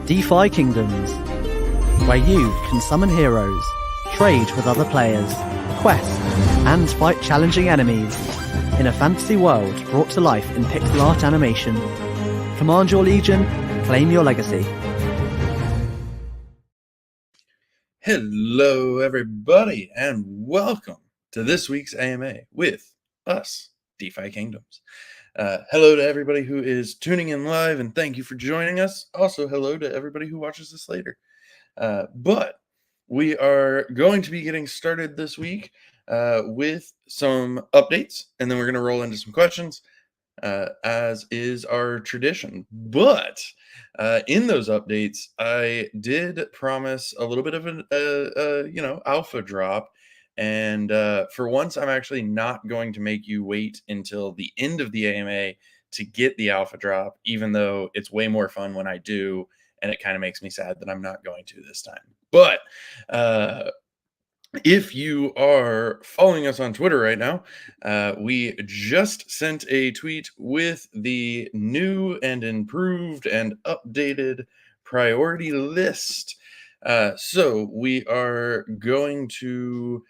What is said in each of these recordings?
DeFi Kingdoms, where you can summon heroes, trade with other players, quest, and fight challenging enemies in a fantasy world brought to life in pixel art animation. Command your legion, claim your legacy. Hello, everybody, and welcome to this week's AMA with us, DeFi Kingdoms. Hello to everybody who is tuning in live, and thank you for joining us. Also, hello to everybody who watches this later. But we are going to be getting started this week with some updates, and then we're going to roll into some questions, as is our tradition. But in those updates, I did promise a little bit of an alpha drop. And for once, I'm actually not going to make you wait until the end of the AMA to get the alpha drop, even though it's way more fun when I do, and it kind of makes me sad that I'm not going to this time. But if you are following us on Twitter right now, we just sent a tweet with the new and improved and updated priority list. So we are going to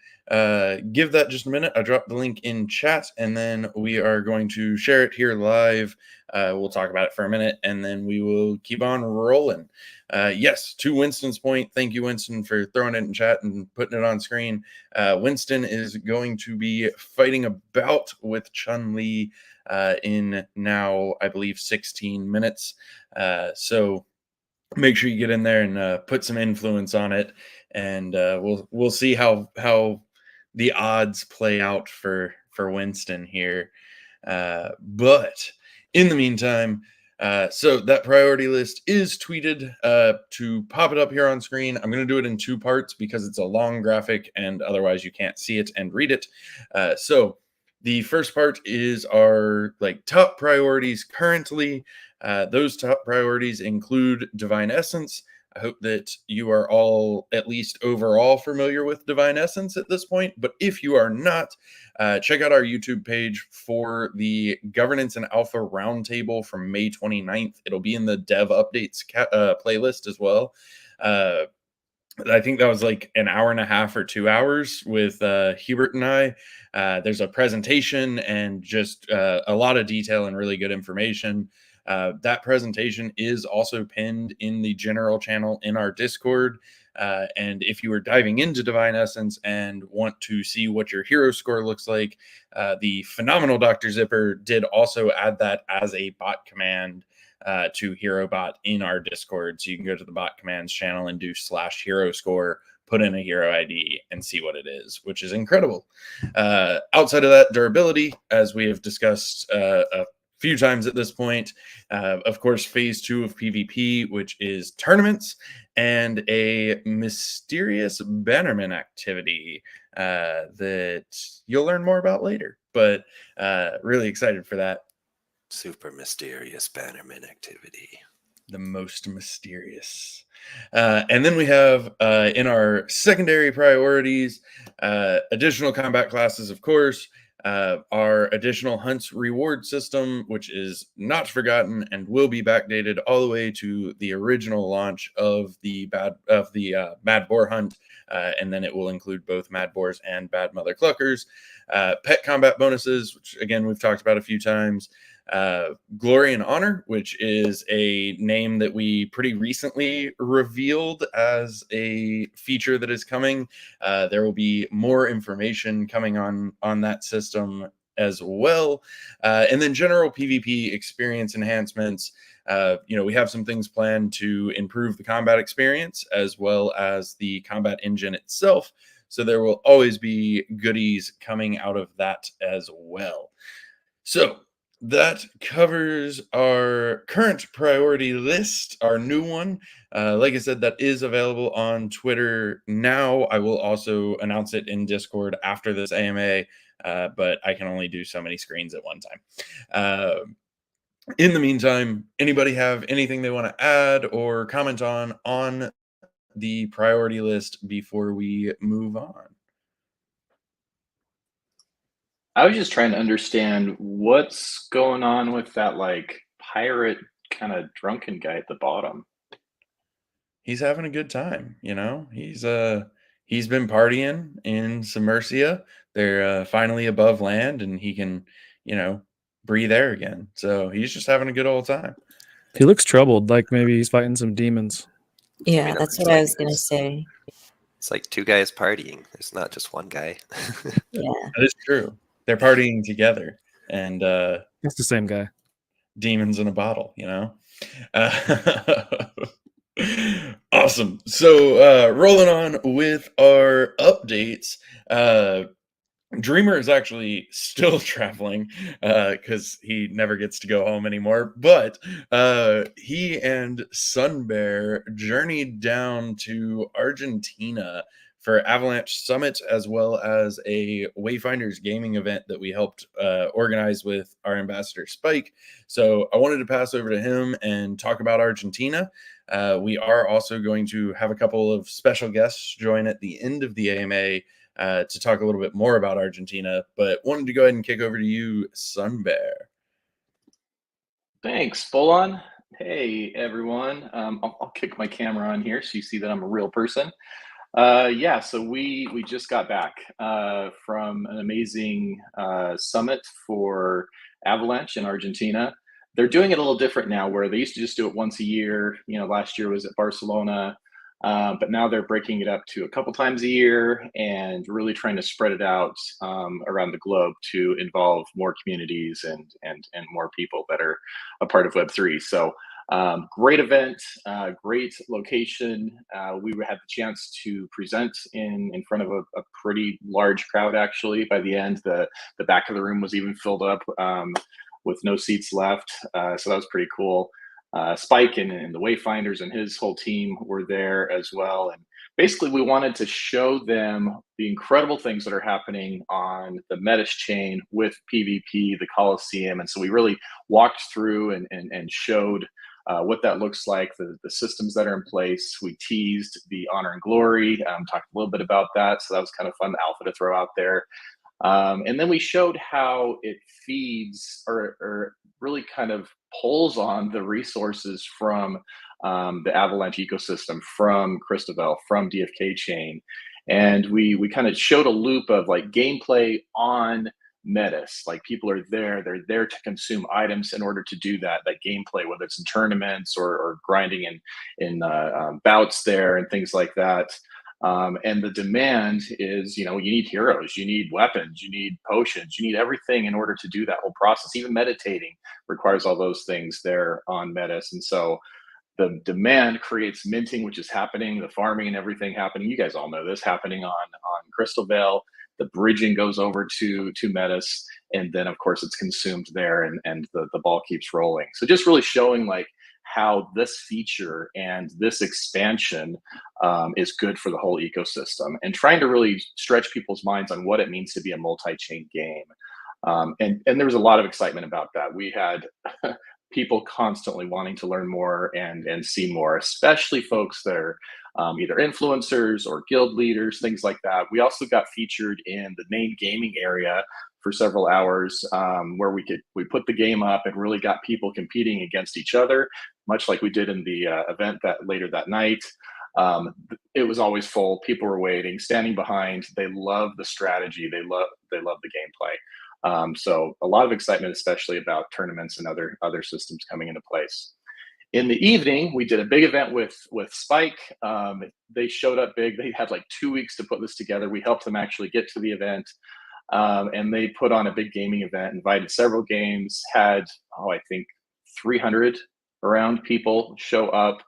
give that just a minute. I dropped the link in chat, and then we are going to share it here live. We'll talk about it for a minute, and then we will keep on rolling. Yes, to Winston's point, thank you, Winston, for throwing it in chat and putting it on screen. Winston is going to be fighting a bout with Chun-Li in now, I believe, 16 minutes. So make sure you get in there and put some influence on it, and we'll see how the odds play out for Winston here. But in the meantime, so that priority list is tweeted. To pop it up here on screen, I'm going to do it in two parts because it's a long graphic and otherwise you can't see it and read it. So the first part is our top priorities currently. Those top priorities include Divine Essence. I hope that you are all at least overall familiar with Divine Essence at this point. But if you are not, check out our YouTube page for the Governance and Alpha Roundtable from May 29th. It'll be in the Dev Updates playlist as well. I think that was like an hour and a half or 2 hours with Hubert and I. There's a presentation and just a lot of detail and really good information. That presentation is also pinned in the general channel in our Discord. And if you are diving into Divine Essence and want to see what your hero score looks like, the phenomenal Dr. Zipper did also add that as a bot command to HeroBot in our Discord. So you can go to the bot commands channel and do /hero score, put in a hero ID, and see what it is, which is incredible. Outside of that, durability, as we have discussed a few times at this point, of course, phase 2 of PvP, which is tournaments, and a mysterious bannerman activity that you'll learn more about later. But really excited for that. Super mysterious bannerman activity. The most mysterious. And then we have in our secondary priorities, additional combat classes, of course, our additional hunts reward system, which is not forgotten and will be backdated all the way to the original launch of the Mad Boar hunt, and then it will include both Mad Boars and Bad Mother Cluckers. Pet combat bonuses, which again we've talked about a few times. Glory and Honor, which is a name that we pretty recently revealed as a feature that is coming. There will be more information coming on that system as well. And then general PvP experience enhancements. We have some things planned to improve the combat experience as well as the combat engine itself. So there will always be goodies coming out of that as well. So that covers our current priority list, our new one. Like I said, that is available on Twitter now. I will also announce it in Discord after this AMA, but I can only do so many screens at one time. In the meantime, anybody have anything they want to add or comment on the priority list before we move on? I was just trying to understand what's going on with that pirate kind of drunken guy at the bottom. he's having a good time. He's been partying in Submersia. They're finally above land, and he can, you know, breathe air again. So he's just having a good old time. He looks troubled, like maybe he's fighting some demons. Yeah, it that's looks what I like was gonna say. It's like two guys partying. There's not just one guy. Yeah. That is true. They're partying together, and It's the same guy. demons in a bottle, Awesome. So rolling on with our updates. Dreamer is actually still traveling because he never gets to go home anymore. But he and Sunbear journeyed down to Argentina for Avalanche Summit, as well as a Wayfinders gaming event that we helped organize with our ambassador Spike. So I wanted to pass over to him and talk about Argentina. We are also going to have a couple of special guests join at the end of the AMA to talk a little bit more about Argentina, but wanted to go ahead and kick over to you, Sunbear. Thanks, Bolon. Hey, everyone. I'll kick my camera on here so you see that I'm a real person. Yeah, so we just got back from an amazing summit for Avalanche in Argentina. They're doing it a little different now, where they used to just do it once a year. Last year was at Barcelona, but now they're breaking it up to a couple times a year and really trying to spread it out around the globe to involve more communities and more people that are a part of Web3. So great event, great location. We had the chance to present in front of a pretty large crowd, actually. By the end, the back of the room was even filled up with no seats left. So that was pretty cool. Spike and the Wayfinders and his whole team were there as well. And basically, we wanted to show them the incredible things that are happening on the Metis chain with PvP, the Coliseum. And so we really walked through and showed what that looks like, the systems that are in place. We teased the Honor and Glory, talked a little bit about that. So that was kind of fun alpha to throw out there. And then we showed how it feeds or really kind of pulls on the resources from the Avalanche ecosystem, from Christabel, from DFK Chain. And we kind of showed a loop of like gameplay on Metis. Like people are there, they're there to consume items in order to do that gameplay, whether it's in tournaments or grinding in bouts there and things like that. And the demand is, you need heroes, you need weapons, you need potions, you need everything in order to do that whole process. Even meditating requires all those things there on Metis. And so the demand creates minting, which is happening, the farming and everything happening. You guys all know this happening on Crystal Vale. The bridging goes over to Metis, and then of course it's consumed there, and the ball keeps rolling. So just really showing like how this feature and this expansion is good for the whole ecosystem, and trying to really stretch people's minds on what it means to be a multi-chain game. And there was a lot of excitement about that. We had people constantly wanting to learn more and see more, especially folks that are either influencers or guild leaders, things like that. We also got featured in the main gaming area for several hours, where we put the game up and really got people competing against each other, much like we did in the event that later that night. It was always full. People were waiting, standing behind. They love the strategy. They love the gameplay. So a lot of excitement, especially about tournaments and other systems coming into place. In the evening, we did a big event with Spike. They showed up big. They had like 2 weeks to put this together. We helped them actually get to the event. And they put on a big gaming event, invited several games, had, I think 300 around people show up,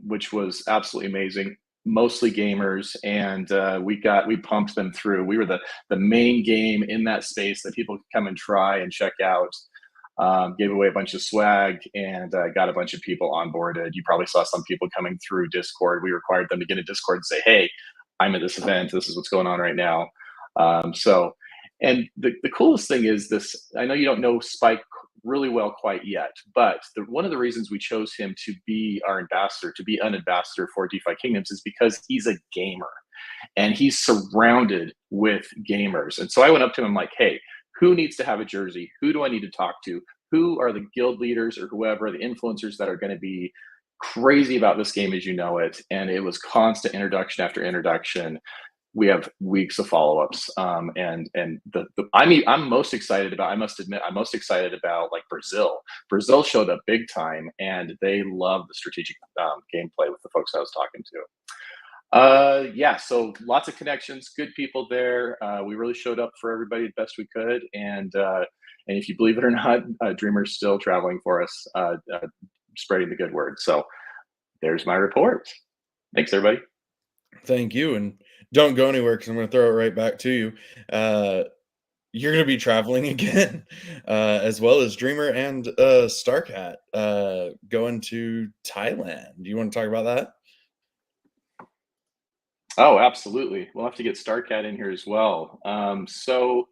which was absolutely amazing. Mostly gamers, and we pumped them through. We were the main game in that space that people could come and try and check out. Gave away a bunch of swag and got a bunch of people onboarded. You probably saw some people coming through Discord. We required them to get a Discord and say, hey, I'm at this event. This is what's going on right now. And the coolest thing is this. I know you don't know Spike really well quite yet, but one of the reasons we chose him to be our ambassador, to be an ambassador for DeFi Kingdoms, is because he's a gamer and he's surrounded with gamers. And so I went up to him like, hey, who needs to have a jersey? Who do I need to talk to? Who are the guild leaders or whoever, the influencers that are going to be crazy about this game as you know it, and it was constant introduction after introduction. We have weeks of follow-ups, and I'm most excited about. I must admit, I'm most excited about like Brazil. Brazil showed up big time, and they love the strategic gameplay with the folks I was talking to. Yeah, so lots of connections, good people there. We really showed up for everybody the best we could, and if you believe it or not, Dreamer's still traveling for us, spreading the good word. So there's my report. Thanks, everybody. Thank you, and don't go anywhere because I'm going to throw it right back to you. You're going to be traveling again, as well as Dreamer and Starcat, going to Thailand. Do you want to talk about that? Oh, absolutely. We'll have to get Starcat in here as well. So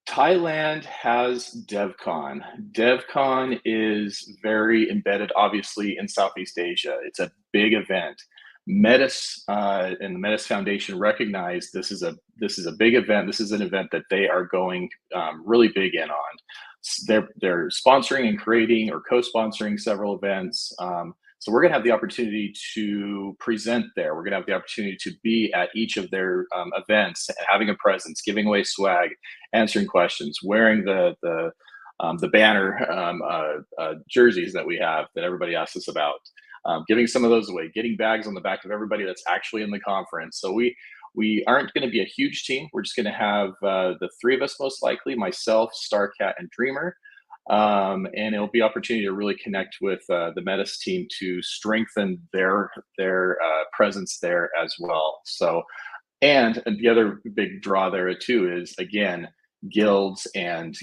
Thailand has DevCon. DevCon is very embedded, obviously, in Southeast Asia. It's a big event. Metis and the Metis Foundation recognize this is a big event. This is an event that they are going really big in on. They're sponsoring and creating or co-sponsoring several events. So we're going to have the opportunity to present there. We're going to have the opportunity to be at each of their events, having a presence, giving away swag, answering questions, wearing the banner jerseys that we have that everybody asks us about, giving some of those away, getting bags on the back of everybody that's actually in the conference. So we aren't going to be a huge team. We're just going to have the three of us, most likely, myself, Starcat, and Dreamer. And it'll be opportunity to really connect with the Metis team to strengthen their presence there as well. So, and the other big draw there too is, again, guilds and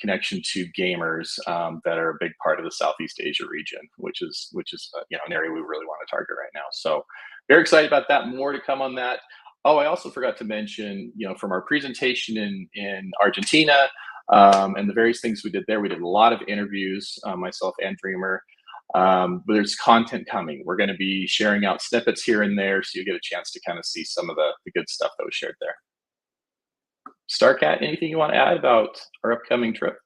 connection to gamers that are a big part of the Southeast Asia region, which is an area we really want to target right now. So very excited about that. More to come on that. Oh, I also forgot to mention, from our presentation in Argentina, and the various things we did there, we did a lot of interviews, myself and Dreamer. But there's content coming. We're going to be sharing out snippets here and there, so you get a chance to kind of see some of the good stuff that was shared there. Starcat, anything you want to add about our upcoming trip?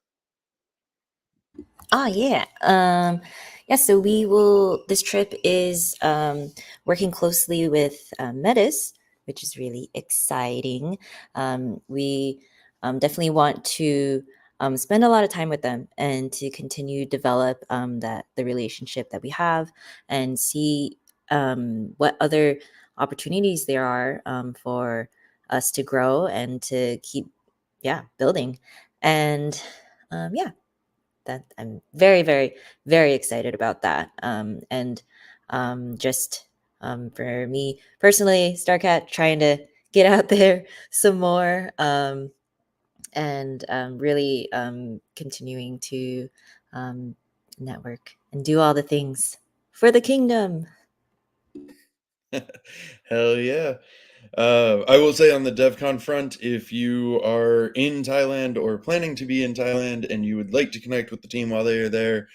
Oh yeah. Yeah, so this trip is working closely with Metis, which is really exciting. We definitely want to spend a lot of time with them and to continue to develop the relationship that we have and see what other opportunities there are for us to grow and to keep building. And that I'm very, very, very excited about that. Just for me personally, Starcat trying to get out there some more, and really continuing to network and do all the things for the kingdom. Hell yeah. I will say on the DevCon front, if you are in Thailand or planning to be in Thailand and you would like to connect with the team while they are there,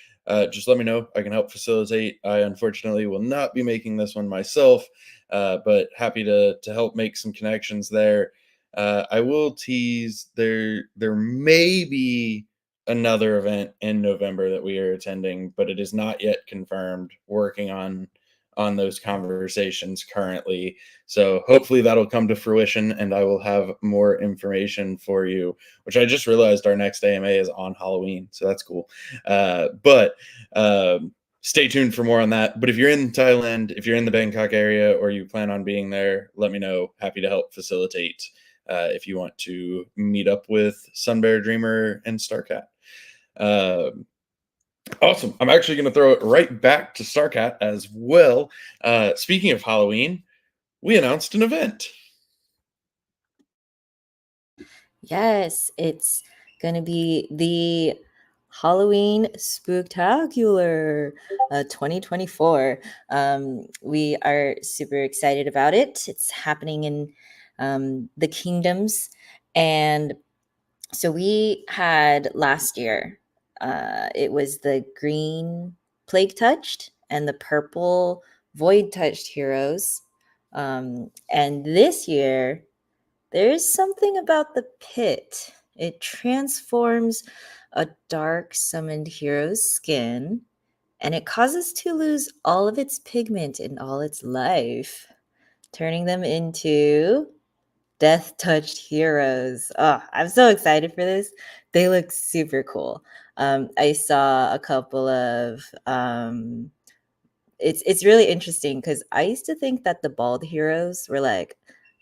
just let me know. I can help facilitate. I unfortunately will not be making this one myself, but happy to help make some connections there. I will tease there may be another event in November that we are attending, but it is not yet confirmed. Working on those conversations currently. So hopefully that'll come to fruition and I will have more information for you, which I just realized our next AMA is on Halloween. So that's cool. But stay tuned for more on that. But if you're in Thailand, if you're in the Bangkok area or you plan on being there, let me know. Happy to help facilitate if you want to meet up with Sunbear, Dreamer, and Starcat. Awesome. I'm actually going to throw it right back to Starcat as well. Speaking of Halloween, we announced an event. Yes, it's going to be the Halloween Spooktacular 2024. We are super excited about it. It's happening in the Kingdoms. And so we had last year, it was the green Plague Touched and the purple Void Touched heroes. And this year, there's something about the pit. It transforms a dark summoned hero's skin and it causes to lose all of its pigment and all its life, turning them into death touched heroes. Oh, I'm so excited for this. They look super cool. I saw a couple of it's really interesting because I used to think that the bald heroes were like,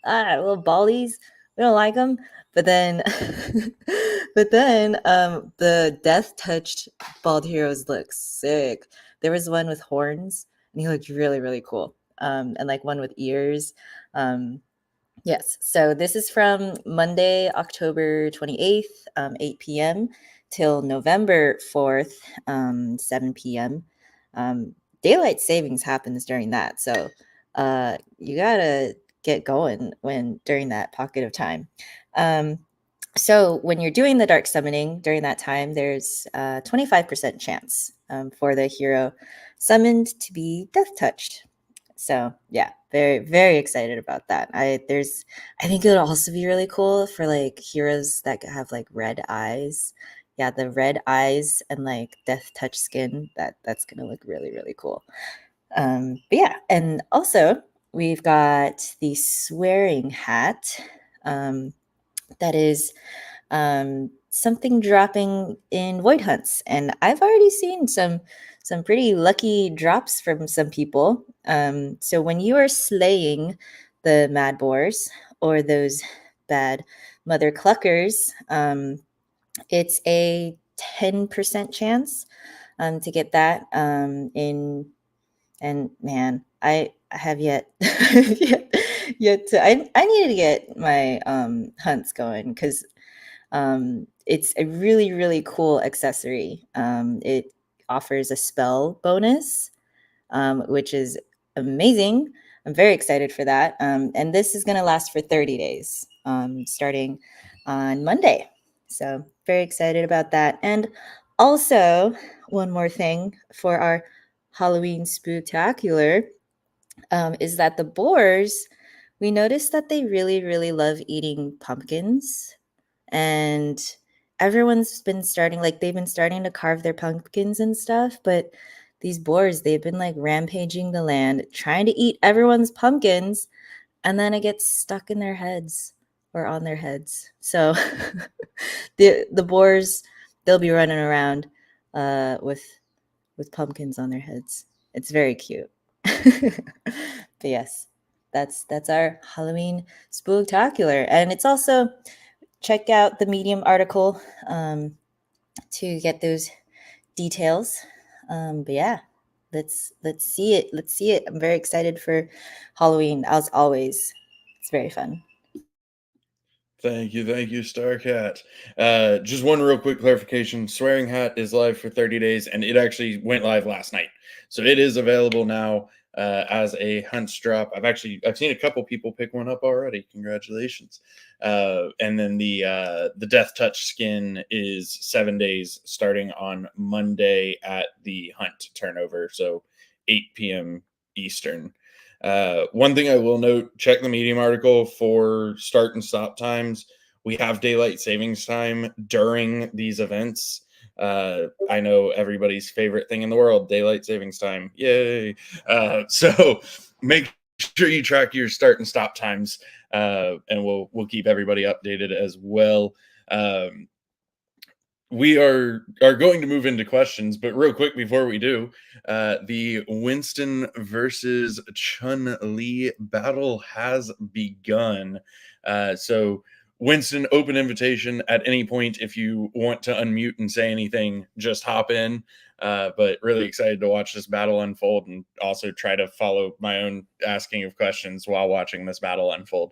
little baldies, we don't like them. But then, the death touched bald heroes look sick. There was one with horns, and he looked really, really cool. And like one with ears. Yes. So this is from Monday, October 28th, 8 p.m. till November 4th, 7 p.m. Daylight savings happens during that. So you got to get going during that pocket of time. So when you're doing the dark summoning during that time, there's a 25% chance for the hero summoned to be death touched. So yeah, very, very excited about that. I think it would also be really cool for like heroes that have like red eyes. Yeah, the red eyes and like death touch skin. That's gonna look really, really cool. But yeah, and also we've got the swearing hat. That is something dropping in void hunts, and I've already seen some pretty lucky drops from some people. So when you are slaying the mad boars or those bad mother cluckers, it's a 10% chance to get that in. And man, I have yet yet to. I needed to get my hunts going because it's a really, really cool accessory. It offers a spell bonus, which is amazing. I'm very excited for that. And this is going to last for 30 days, starting on Monday. So very excited about that. And also, one more thing for our Halloween spooktacular is that the boars, we noticed that they really, really love eating pumpkins. And everyone's been starting, like, they've been starting to carve their pumpkins and stuff. But these boars, they've been like rampaging the land, trying to eat everyone's pumpkins. And then it gets stuck in their heads or on their heads. So the boars, they'll be running around with pumpkins on their heads. It's very cute. But yes, that's our Halloween spooktacular. And it's also, check out the Medium article to get those details. But yeah, let's see it. Let's see it. I'm very excited for Halloween, as always. It's very fun. Thank you, Starcat. Just one real quick clarification. Swearing Hat is live for 30 days, and it actually went live last night. So it is available now as a hunts drop. I've seen a couple people pick one up already. Congratulations. And then the Death Touch skin is 7 days starting on Monday at the hunt turnover, so 8 p.m. Eastern. One thing I will note, check the Medium article for start and stop times. We have daylight savings time during these events. I know everybody's favorite thing in the world, daylight savings time. Yay. So make sure you track your start and stop times, and we'll keep everybody updated as well. We are going to move into questions, but real quick before we do, the Winston versus Chun-Li battle has begun. So Winston, open invitation at any point. If you want to unmute and say anything, just hop in. But really excited to watch this battle unfold and also try to follow my own asking of questions while watching this battle unfold.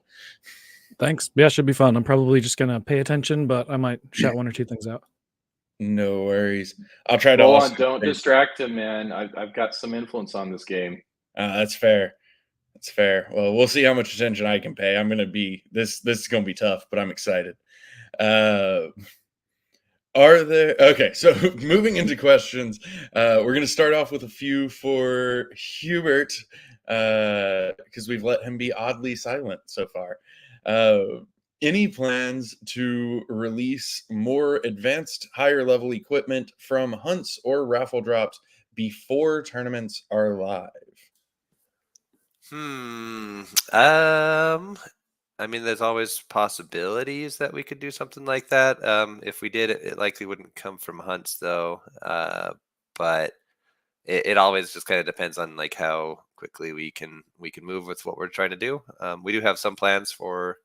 Thanks. Yeah, should be fun. I'm probably just going to pay attention, but I might shout one or two things out. No worries. I'll try to Hold also on, don't distract him, man. I've got some influence on this game. That's fair. That's fair. Well, we'll see how much attention I can pay. I'm gonna be this is gonna be tough, but I'm excited. Are there okay, so moving into questions, we're gonna start off with a few for Hubert, because we've let him be oddly silent so far. Any plans to release more advanced, higher level equipment from hunts or raffle drops before tournaments are live? I mean, there's always possibilities that we could do something like that. If we did, it likely wouldn't come from hunts, though. But it always just kind of depends on like how quickly we can move with what we're trying to do. We do have some plans for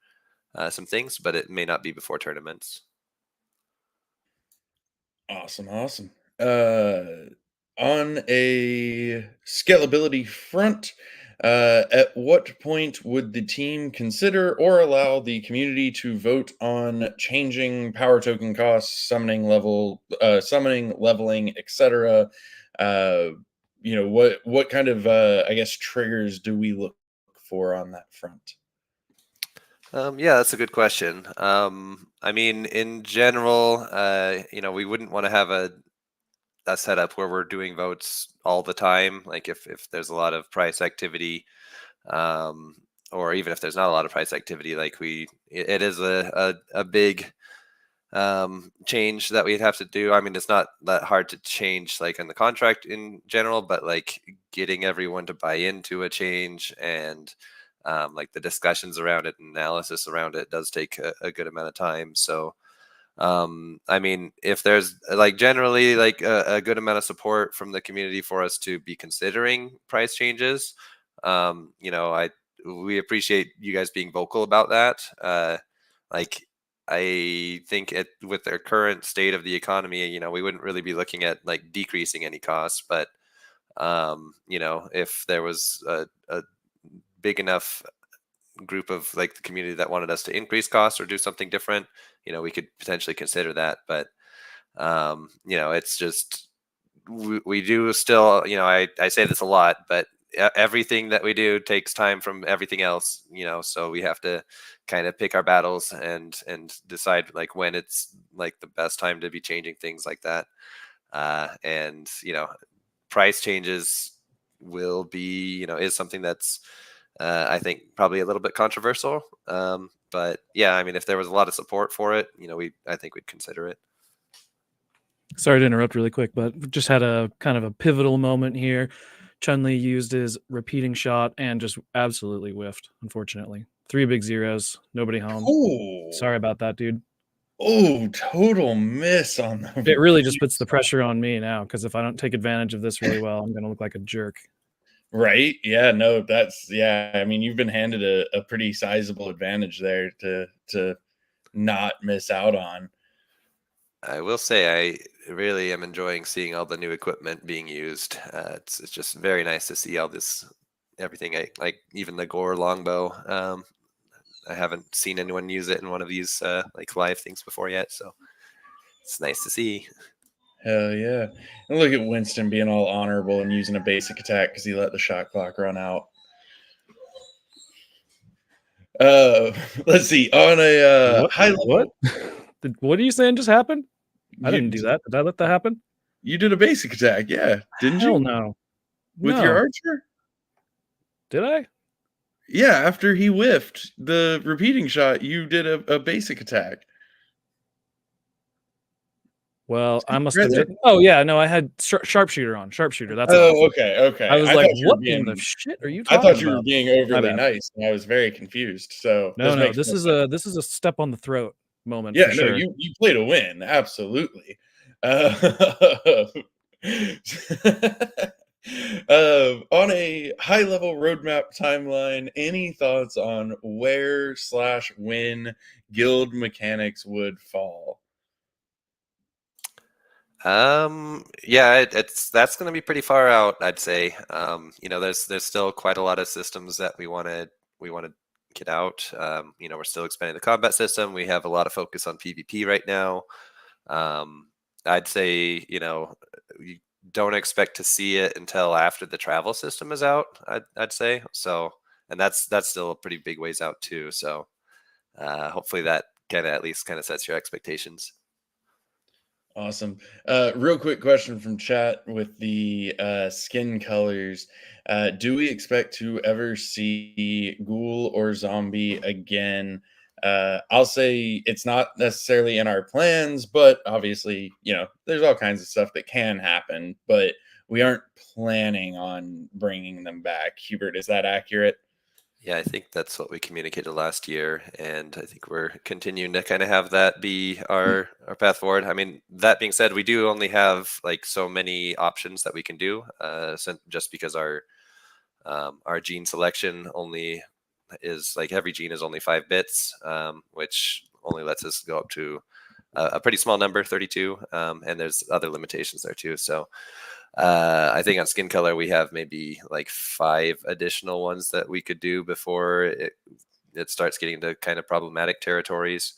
some things, but it may not be before tournaments. Awesome. On a scalability front, at what point would the team consider or allow the community to vote on changing power token costs, summoning leveling, etc.? What kind of I guess triggers do we look for on that front? Yeah, that's a good question. I mean, in general, we wouldn't want to have a setup where we're doing votes all the time. Like if there's a lot of price activity, or even if there's not a lot of price activity, like it is a big change that we'd have to do. I mean, it's not that hard to change like in the contract in general, but like getting everyone to buy into a change and like the discussions around it and analysis around it does take a good amount of time. So I mean, if there's like generally like a good amount of support from the community for us to be considering price changes, we appreciate you guys being vocal about that. Like I think with the current state of the economy, we wouldn't really be looking at like decreasing any costs, but if there was a big enough group of like the community that wanted us to increase costs or do something different, we could potentially consider that. But it's just we do still, I say this a lot, but everything that we do takes time from everything else, so we have to kind of pick our battles and decide like when it's like the best time to be changing things like that. And price changes will be, is something that's I think probably a little bit controversial. But yeah, I mean, if there was a lot of support for it, I think we'd consider it. Sorry to interrupt really quick, but we just had a kind of a pivotal moment here. Chun-Li used his repeating shot and just absolutely whiffed, unfortunately. 3 big zeros, nobody home. Oh, Sorry about that, dude. Oh, total miss on the It really just puts the pressure on me now, because if I don't take advantage of this really well, I'm going to look like a jerk. Right. Yeah, no, I mean, you've been handed a pretty sizable advantage there to not miss out on. I will say I really am enjoying seeing all the new equipment being used. It's just very nice to see all everything. Like even the Gore longbow. I haven't seen anyone use it in one of these like live things before yet, so it's nice to see. Hell yeah. And look at Winston being all honorable and using a basic attack because he let the shot clock run out. Let's see. On a high level. What? What are you saying just happened? I didn't do that. Did I let that happen? You did a basic attack, yeah. Didn't Hell you? no. With your archer? Did I? Yeah, after he whiffed the repeating shot, you did a basic attack. Well, I must have. Oh yeah, no, I had sharpshooter on. Sharpshooter. That's. Oh, okay. I was like, what in the shit are you talking about? I thought you were being overly nice, and I was very confused. So no, this is a step on the throat moment. Yeah, for sure. you play to win, absolutely. On a high level roadmap timeline, any thoughts on where/when guild mechanics would fall? Yeah, that's going to be pretty far out, I'd say. There's still quite a lot of systems that we want to get out. We're still expanding the combat system. We have a lot of focus on PvP right now. I'd say, you don't expect to see it until after the travel system is out, I'd say. So, and that's still a pretty big ways out too. So hopefully that at least sets your expectations. Awesome. Real quick question from chat with the skin colors. Do we expect to ever see ghoul or zombie again? I'll say it's not necessarily in our plans, but obviously, there's all kinds of stuff that can happen. But we aren't planning on bringing them back. Hubert, is that accurate? Yeah, I think that's what we communicated last year, and I think we're continuing to kind of have that be our path forward. I mean, that being said, we do only have like so many options that we can do, just because our gene selection only is like every gene is only 5 bits, which only lets us go up to a pretty small number, 32, and there's other limitations there too. So I think on skin color we have maybe like 5 additional ones that we could do before it starts getting to kind of problematic territories.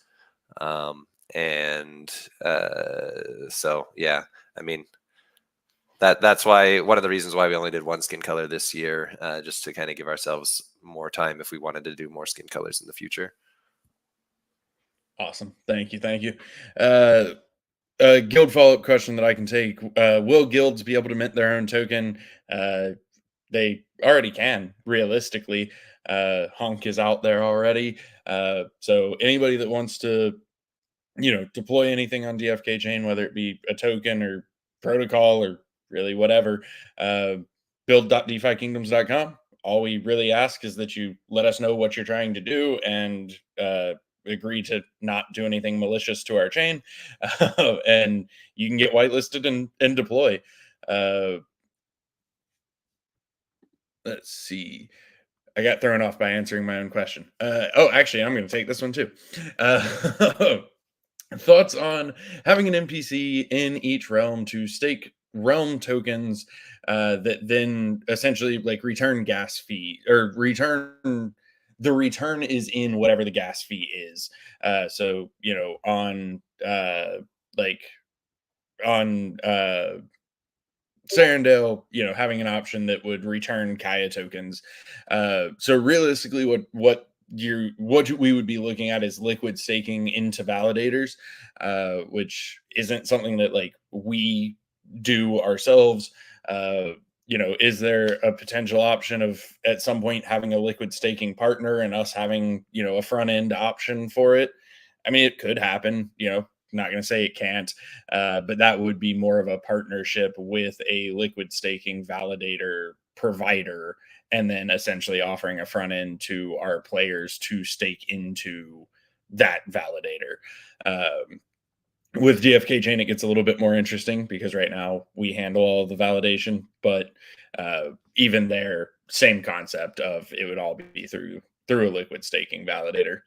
So yeah, I mean, that's why one of the reasons why we only did 1 skin color this year, just to kind of give ourselves more time if we wanted to do more skin colors in the future. Awesome. Thank you. Thank you. Guild follow-up question that I can take. Will guilds be able to mint their own token? They already can, realistically. Honk is out there already. So anybody that wants to, deploy anything on DFK Chain, whether it be a token or protocol or really whatever, build.defykingdoms.com. All we really ask is that you let us know what you're trying to do and agree to not do anything malicious to our chain, and you can get whitelisted and deploy. Let's see. I got thrown off by answering my own question. Actually, I'm going to take this one too. Thoughts on having an NPC in each realm to stake realm tokens that then essentially like return gas fee, or the return is in whatever the gas fee is. So, on Sarandale, having an option that would return Kaya tokens. So realistically, what we would be looking at is liquid staking into validators, which isn't something that like we do ourselves. Is there a potential option of at some point having a liquid staking partner and us having, a front end option for it? I mean, it could happen, not going to say it can't, but that would be more of a partnership with a liquid staking validator provider, and then essentially offering a front end to our players to stake into that validator. With DFK Chain, it gets a little bit more interesting because right now we handle all the validation, but even there, same concept of it would all be through a liquid staking validator.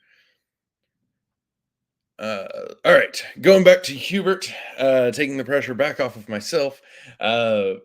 All right, going back to Hubert, taking the pressure back off of myself. So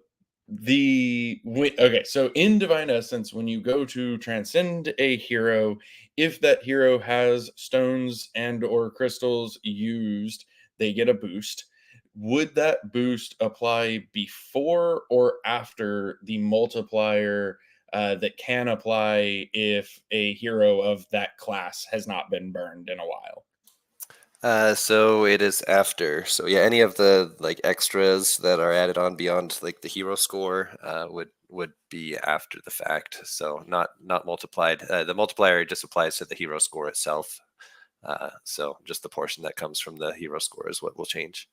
in Divine Essence, when you go to transcend a hero, if that hero has stones and or crystals used, they get a boost. Would that boost apply before or after the multiplier that can apply if a hero of that class has not been burned in a while? So it is after. So yeah, any of the like extras that are added on beyond like the hero score would be after the fact. So not multiplied. The multiplier just applies to the hero score itself. So just the portion that comes from the hero score is what will change.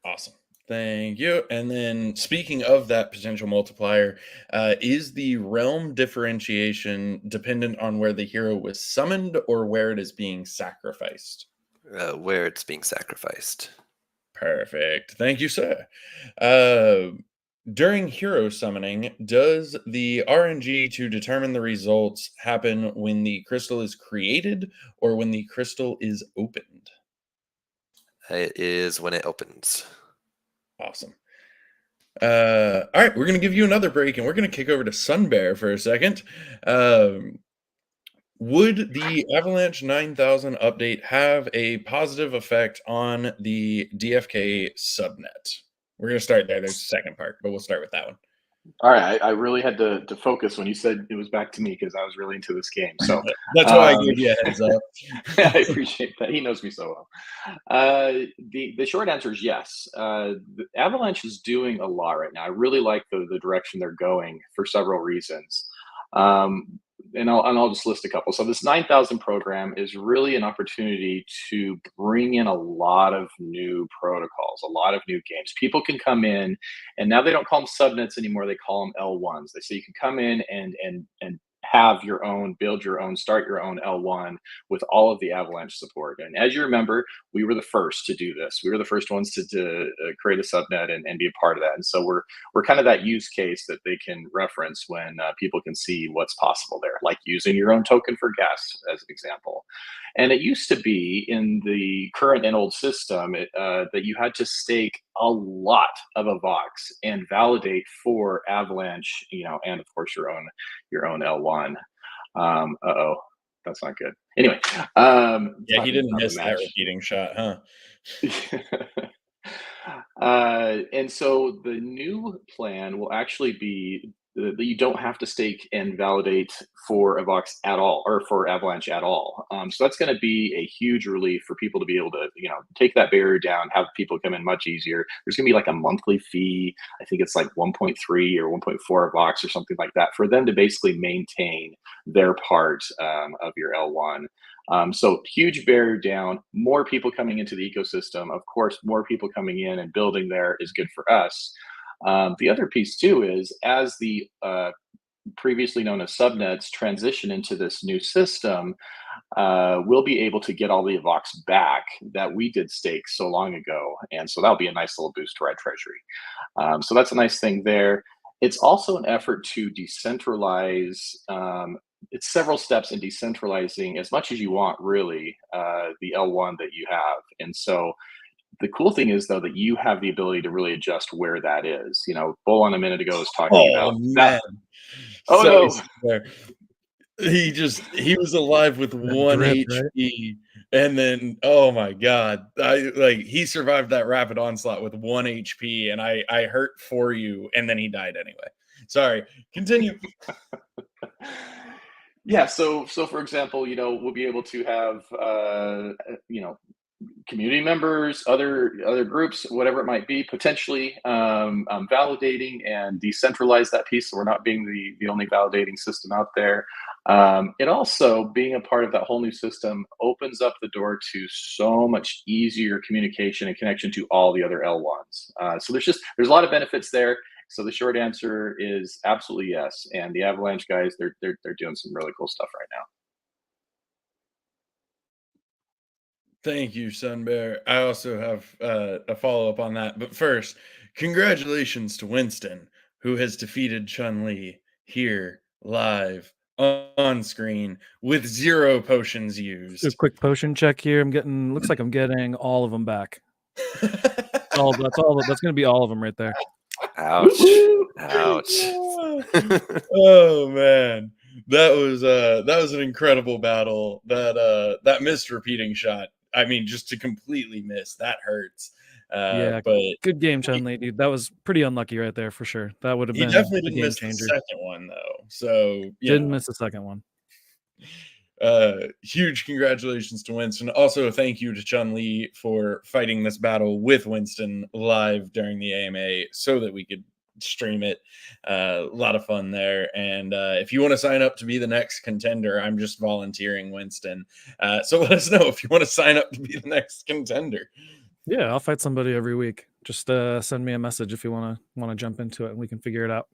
Awesome. Thank you. And then speaking of that potential multiplier, is the realm differentiation dependent on where the hero was summoned or where it is being sacrificed? Where it's being sacrificed. Perfect. Thank you, sir. During hero summoning, does the RNG to determine the results happen when the crystal is created or when the crystal is opened? It is when it opens. Awesome. All right, we're going to give you another break, and we're going to kick over to Sunbear for a second. Would the Avalanche 9000 update have a positive effect on the DFK subnet? We're going to start there. There's a second part, but we'll start with that one. All right, I really had to focus when you said it was back to me because I was really into this game. So that's why I gave you a heads up. I appreciate that. He knows me so well. The short answer is yes. Avalanche is doing a lot right now. I really like the direction they're going for several reasons. and I'll just list a couple. So this 9,000 program is really an opportunity to bring in a lot of new protocols, a lot of new games. People can come in, and now they don't call them subnets anymore. They call them L1s. They say you can come in and have your own, build your own, start your own L1 with all of the Avalanche support. And as you remember, we were the first to do this. We were the first ones to create a subnet and be a part of that. And so we're kind of that use case that they can reference when people can see what's possible there, like using your own token for gas as an example. And it used to be in the current and old system that you had to stake a lot of a Vox and validate for Avalanche, and of course your own L1. Uh-oh, that's not good. Anyway, yeah, he didn't miss that repeating shot, huh? And so the new plan will actually be that you don't have to stake and validate for a Vox at all, or for Avalanche at all. So that's going to be a huge relief for people to be able to, take that barrier down, have people come in much easier. There's going to be like a monthly fee. I think it's like 1.3 or 1.4 a Vox or something like that for them to basically maintain their part of your L1. So huge barrier down, more people coming into the ecosystem. Of course, more people coming in and building there is good for us. The other piece too is as the previously known as subnets transition into this new system, we'll be able to get all the Vox back that we did stake so long ago. And so that'll be a nice little boost to our treasury. So that's a nice thing there. It's also an effort to decentralize. It's several steps in decentralizing as much as you want, really, the L1 that you have. And so the cool thing is, though, that you have the ability to really adjust where that is. Bull on a minute ago was talking about man. Oh no. He was alive with one drip, HP, right? and then oh my god, he survived that rapid onslaught with 1 HP, and I hurt for you, and then he died anyway. Sorry, continue. Yeah, so for example, we'll be able to have community members, other groups, whatever it might be, potentially validating and decentralize that piece, so we're not being the only validating system out there. It also, being a part of that whole new system, opens up the door to so much easier communication and connection to all the other L1s. So there's a lot of benefits there. So the short answer is absolutely yes. And the Avalanche guys, they're doing some really cool stuff right now. Thank you, Sunbear. I also have a follow-up on that. But first, congratulations to Winston, who has defeated Chun-Li here, live, on screen, with 0 potions used. A quick potion check here. Looks like I'm getting all of them back. That's all. That's going to be all of them right there. Ouch. Ouch. Oh man. That was an incredible battle. That missed repeating shot. I mean, just to completely miss, that hurts. Yeah, but good game, Chun-Li, dude. That was pretty unlucky right there for sure. That would have been definitely a didn't game miss changer. the second one though. So Didn't miss the second one. Huge congratulations to Winston. Also, thank you to Chun-Li for fighting this battle with Winston live during the AMA so that we could stream it. A lot of fun there. And if you want to sign up to be the next contender, I'm just volunteering Winston. So let us know if you want to sign up to be the next contender. Yeah, I'll fight somebody every week. Just send me a message if you want to jump into it, and we can figure it out.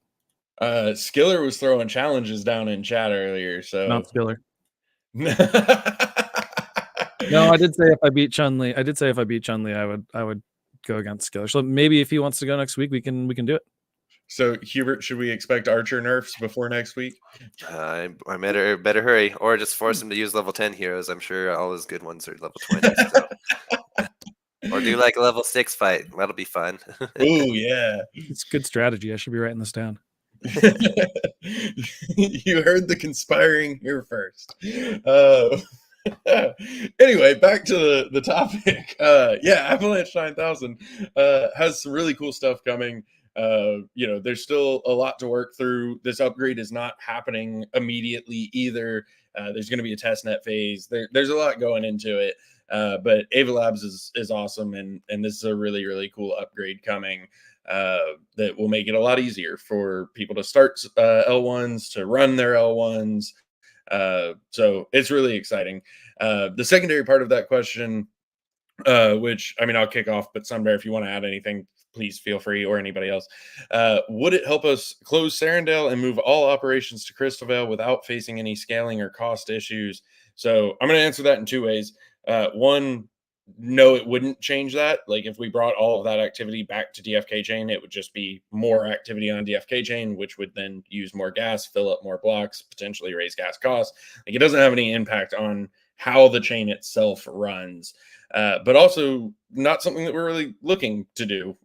Skiller was throwing challenges down in chat earlier, so Not Skiller. No, I did say if I beat Chun-Li, I would go against Skiller. So maybe if he wants to go next week, we can do it. So Hubert, should we expect Archer nerfs before next week? I better hurry, or just force him to use level 10 heroes. I'm sure all his good ones are level 20. So. Or do like a level 6 fight. That'll be fun. Oh yeah, it's good strategy. I should be writing this down. You heard the conspiring here first. Anyway, back to the topic. Avalanche 9000 has some really cool stuff coming. There's still a lot to work through. This upgrade is not happening immediately either. There's going to be a testnet phase. There's a lot going into it. But Ava Labs is awesome, and this is a really, really cool upgrade coming that will make it a lot easier for people to start L1s, to run their L1s, So it's really exciting. The secondary part of that question, which I mean, I'll kick off, but Sunbear, if you want to add anything, please feel free, or anybody else. Would it help us close Sarandale and move all operations to Crystal Vale without facing any scaling or cost issues? So I'm going to answer that in two ways. One, no, it wouldn't change that. Like if we brought all of that activity back to DFK Chain, it would just be more activity on DFK Chain, which would then use more gas, fill up more blocks, potentially raise gas costs. Like it doesn't have any impact on how the chain itself runs. But also not something that we're really looking to do.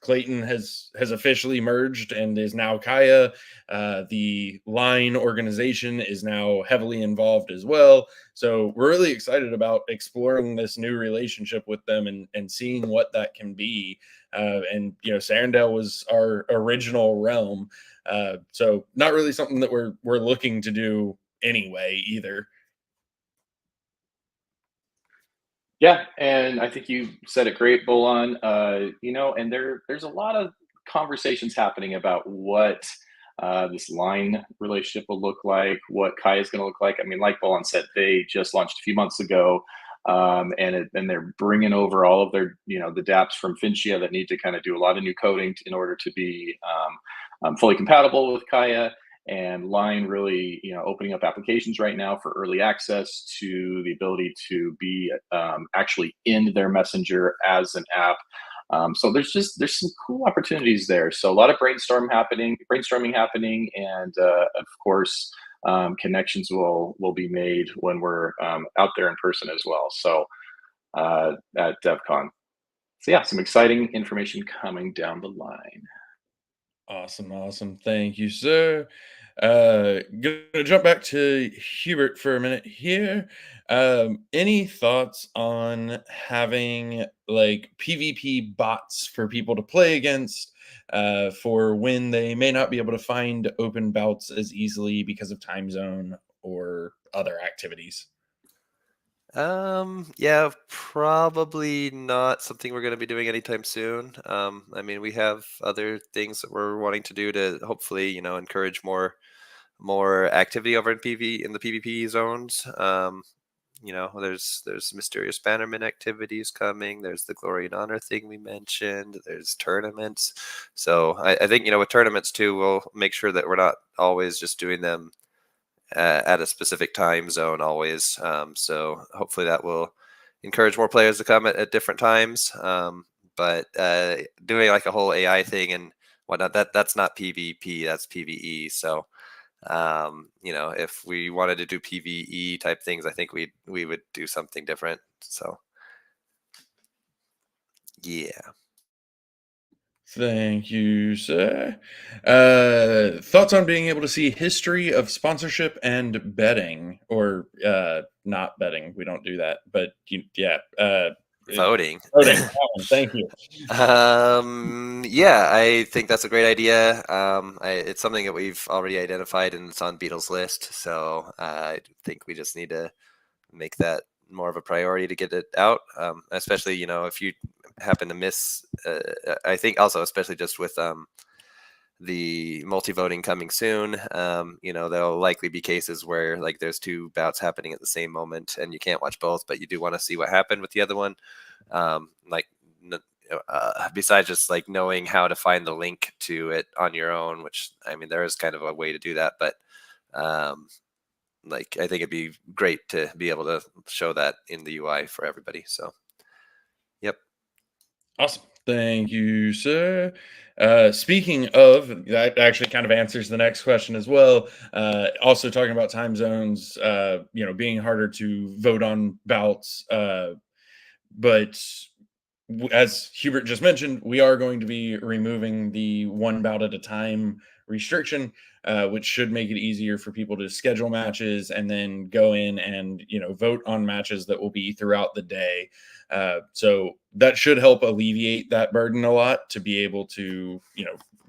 Klaytn has officially merged and is now Kaya. The Line organization is now heavily involved as well. So we're really excited about exploring this new relationship with them and seeing what that can be. Sarandale was our original realm. So not really something that we're looking to do anyway either. Yeah, and I think you said it great, Bolon. And there's a lot of conversations happening about what this Line relationship will look like, what Kai is going to look like. I mean, like Bolon said, they just launched a few months ago, and they're bringing over all of their, the dApps from Finchia that need to kind of do a lot of new coding in order to be fully compatible with Kaya. And Line really, opening up applications right now for early access to the ability to be actually in their messenger as an app. So there's some cool opportunities there. So a lot of brainstorming happening, and of course, connections will be made when we're out there in person as well. So at DevCon. So yeah, some exciting information coming down the line. Awesome. Thank you, sir. Gonna jump back to Hubert for a minute here. Any thoughts on having like PvP bots for people to play against for when they may not be able to find open bouts as easily because of time zone or other activities? Yeah, probably not something we're going to be doing anytime soon. I mean, we have other things that we're wanting to do to hopefully, encourage more activity over in the PvP zones. There's mysterious bannerman activities coming. There's the glory and honor thing we mentioned. There's tournaments. So I think, with tournaments too, we'll make sure that we're not always just doing them at a specific time zone always. So hopefully that will encourage more players to come at different times. But doing like a whole AI thing and whatnot, that's not PvP, that's PvE. So if we wanted to do PvE type things, I think we would do something different. So yeah. Thank you, sir. Thoughts on being able to see history of sponsorship and betting, or not betting? We don't do that, but Voting. Thank you. Yeah, I think that's a great idea. It's something that we've already identified and it's on Beetle's list. So I think we just need to make that more of a priority to get it out. Especially, if you happen to miss, I think also, especially just with the multi-voting coming soon, there'll likely be cases where like there's two bouts happening at the same moment and you can't watch both, but you do want to see what happened with the other one. Besides just like knowing how to find the link to it on your own, which I mean, there is kind of a way to do that, but I think it'd be great to be able to show that in the UI for everybody. So, yep. Awesome. Thank you, sir. Speaking of, that actually kind of answers the next question as well. Also talking about time zones, being harder to vote on bouts. But as Hubert just mentioned, we are going to be removing the one bout at a time restriction, which should make it easier for people to schedule matches and then go in and vote on matches that will be throughout the day. So that should help alleviate that burden a lot, to be able to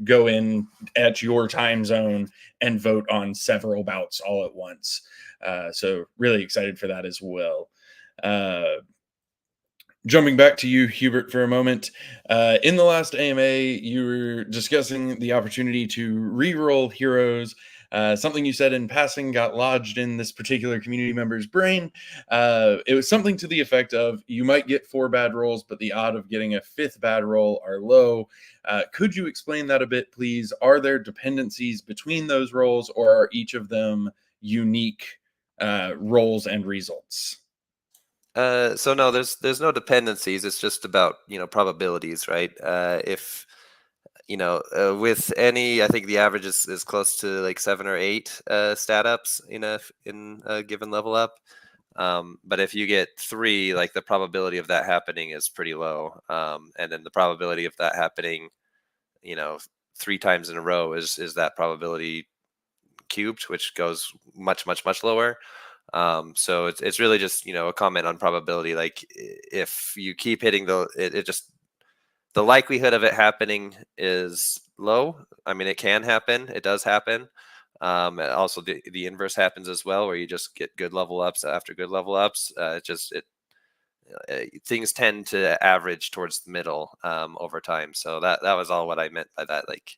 go in at your time zone and vote on several bouts all at once. So really excited for that as well. Jumping back to you, Hubert, for a moment. In the last AMA, you were discussing the opportunity to re-roll heroes. Something you said in passing got lodged in this particular community member's brain. It was something to the effect of, you might get 4 bad rolls, but the odd of getting a 5th bad roll are low. Could you explain that a bit, please? Are there dependencies between those rolls, or are each of them unique rolls and results? So no, there's no dependencies. It's just about, probabilities, right? If with any, I think the average is close to like 7 or 8 stat ups in a given level up. But if you get 3, like the probability of that happening is pretty low. And then the probability of that happening, 3 times in a row is that probability cubed, which goes much, much, much lower. So it's really just, a comment on probability. Like if you keep hitting the likelihood of it happening is low. I mean, it can happen. It does happen. Also, the inverse happens as well, where you just get good level ups after good level ups. Things tend to average towards the middle over time. So that was all what I meant by that. Like,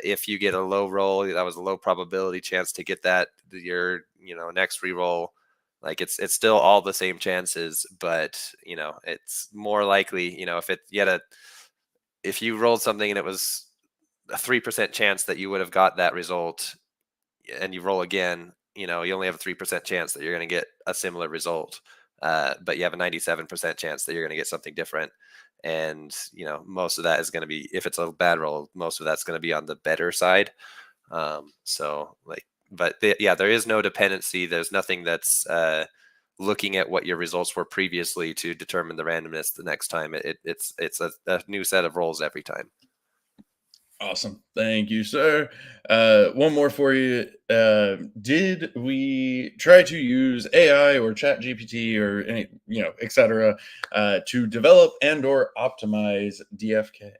if you get a low roll, that was a low probability chance to get that your next reroll. Like it's still all the same chances, but it's more likely. If you rolled something and it was a 3% chance that you would have got that result, and you roll again, you only have a 3% chance that you're going to get a similar result, but you have a 97% chance that you're going to get something different. And most of that is going to be, if it's a bad roll, most of that's going to be on the better side. There is no dependency. There's nothing that's looking at what your results were previously to determine the randomness the next time. It's a new set of rolls every time. Awesome. Thank you, sir. One more for you. Did we try to use AI or chat GPT or any, et cetera, to develop and or optimize DFK?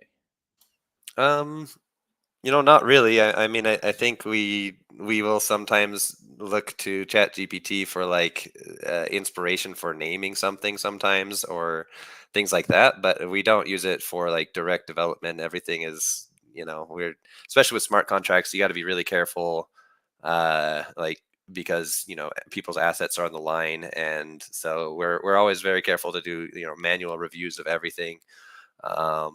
Not really. I mean, I think we will sometimes look to chat GPT for like inspiration for naming something sometimes, or things like that, but we don't use it for like direct development. Everything is, we're, especially with smart contracts, you got to be really careful, because people's assets are on the line, and so we're always very careful to do manual reviews of everything. I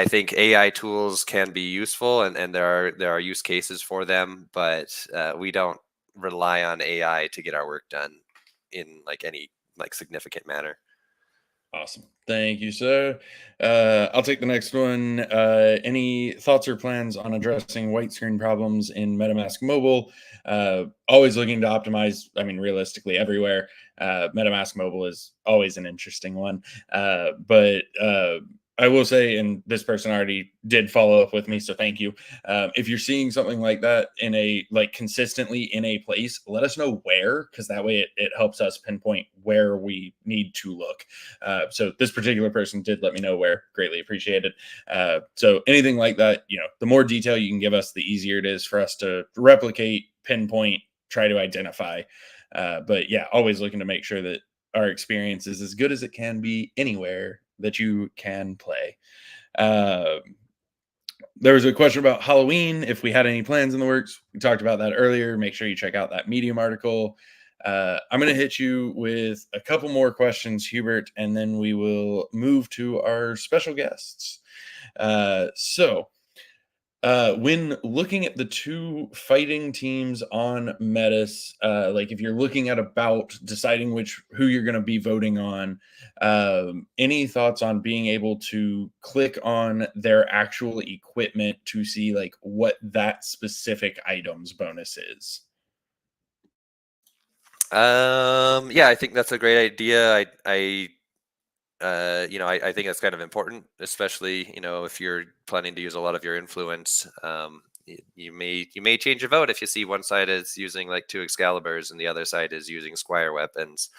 think AI tools can be useful, and there are use cases for them, but we don't rely on AI to get our work done in like any significant manner. Awesome. Thank you, sir. I'll take the next one. Any thoughts or plans on addressing white screen problems in MetaMask Mobile? Always looking to optimize. I mean, realistically, everywhere. MetaMask Mobile is always an interesting one. But I will say, and this person already did follow up with me, so thank you. If you're seeing something like that consistently in a place, let us know where, because that way it helps us pinpoint where we need to look. So this particular person did let me know where. Greatly appreciated. So anything like that, the more detail you can give us, the easier it is for us to replicate, pinpoint, try to identify. But yeah, always looking to make sure that our experience is as good as it can be anywhere that you can play. There was a question about Halloween, if we had any plans in the works. We talked about that earlier. Make sure you check out that Medium article. I'm going to hit you with a couple more questions, Hubert, and then we will move to our special guests. When looking at the 2 fighting teams on Metis, if you're looking at about deciding who you're going to be voting on, any thoughts on being able to click on their actual equipment to see what that specific item's bonus is? Yeah, I think that's a great idea. I think that's kind of important, especially if you're planning to use a lot of your influence. You may change your vote if you see one side is using 2 Excaliburs and the other side is using Squire weapons.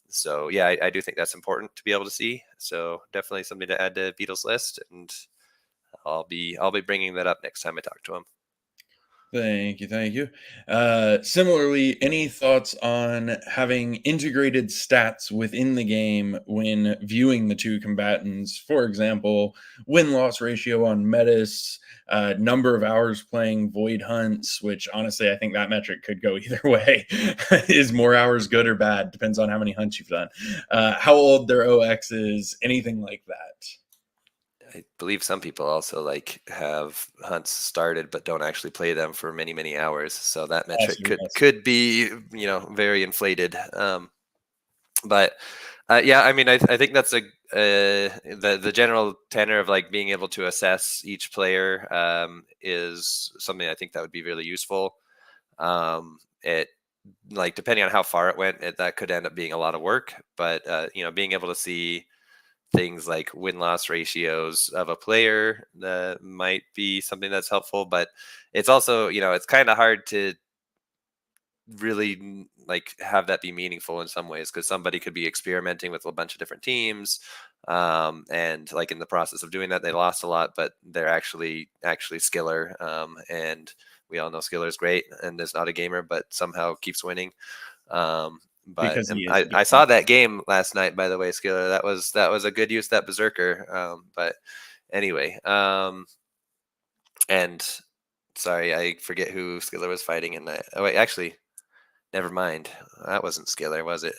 So yeah, I do think that's important to be able to see. So definitely something to add to Beetle's list, and I'll be bringing that up next time I talk to him. Thank you, thank you. Similarly, any thoughts on having integrated stats within the game when viewing the two combatants? For example, win-loss ratio on Metis, number of hours playing Void Hunts, which honestly, I think that metric could go either way. Is more hours good or bad? Depends on how many hunts you've done. How old their OX is, anything like that. I believe some people also like have hunts started but don't actually play them for many, many hours. So that metric could be, you know, very inflated. But yeah, I mean, I think that's the general tenor of like being able to assess each player is something I think that would be really useful. It like depending on how far it went, that could end up being a lot of work. But you know, being able to see things like win-loss ratios of a player that might be something that's helpful, but it's also, you know, it's kind of hard to really like have that be meaningful in some ways, because somebody could be experimenting with a bunch of different teams, and like in the process of doing that they lost a lot, but they're actually skiller, and we all know skiller is great and is not a gamer but somehow keeps winning. But I saw that game last night, by the way, Skiller. That was a good use of that Berserker. But anyway, and sorry, I forget who Skiller was fighting. And oh wait, actually, never mind. That wasn't Skiller, was it?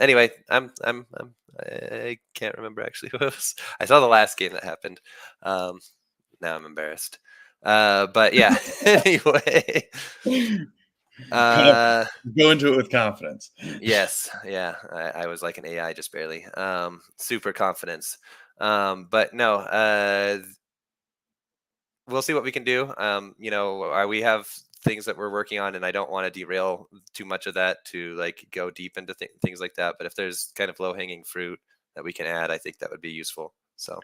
Anyway, I can't remember actually who it was. I saw the last game that happened. Now I'm embarrassed. But yeah. Anyway. Go into it with confidence. Yes, yeah, I was like an AI, just barely. Super confidence. But no, we'll see what we can do. You know, we have things that we're working on, and I don't want to derail too much of that to like go deep into things like that. But if there's kind of low-hanging fruit that we can add, I think that would be useful. So